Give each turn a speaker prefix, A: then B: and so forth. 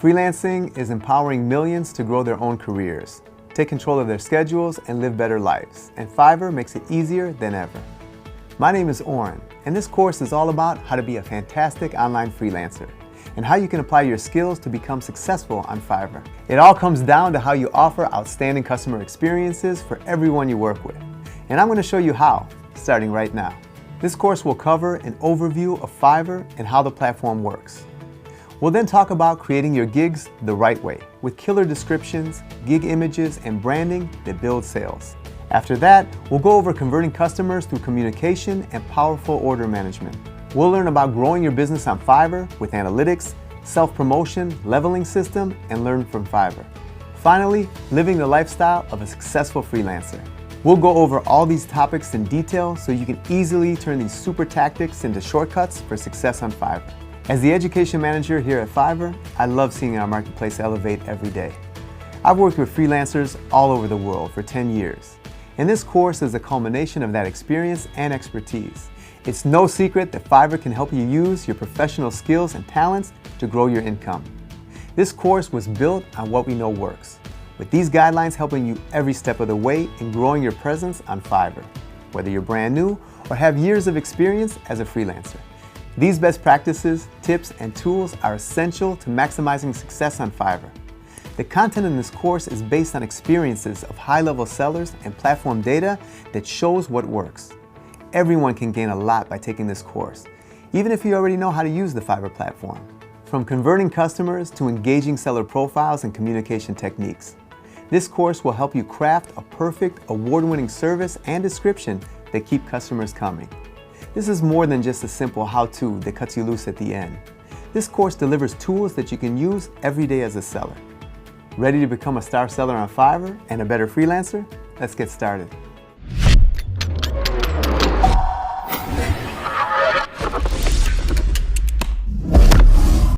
A: Freelancing is empowering millions to grow their own careers, take control of their schedules, and live better lives. And Fiverr makes it easier than ever. My name is Oren, and this course is all about how to be a fantastic online freelancer and how you can apply your skills to become successful on Fiverr. It all comes down to how you offer outstanding customer experiences for everyone you work with. And I'm going to show you how, starting right now. This course will cover an overview of Fiverr and how the platform works. We'll then talk about creating your gigs the right way, with killer descriptions, gig images, and branding that build sales. After that, we'll go over converting customers through communication and powerful order management. We'll learn about growing your business on Fiverr with analytics, self-promotion, leveling system, and learn from Fiverr. Finally, living the lifestyle of a successful freelancer. We'll go over all these topics in detail so you can easily turn these super tactics into shortcuts for success on Fiverr. As the education manager here at Fiverr, I love seeing our marketplace elevate every day. I've worked with freelancers all over the world for 10 years, and this course is a culmination of that experience and expertise. It's no secret that Fiverr can help you use your professional skills and talents to grow your income. This course was built on what we know works, with these guidelines helping you every step of the way in growing your presence on Fiverr, whether you're brand new or have years of experience as a freelancer. These best practices, tips, and tools are essential to maximizing success on Fiverr. The content in this course is based on experiences of high-level sellers and platform data that shows what works. Everyone can gain a lot by taking this course, even if you already know how to use the Fiverr platform. From converting customers to engaging seller profiles and communication techniques. This course will help you craft a perfect, award-winning service and description that keep customers coming. This is more than just a simple how-to that cuts you loose at the end. This course delivers tools that you can use every day as a seller. Ready to become a star seller on Fiverr and a better freelancer? Let's get started.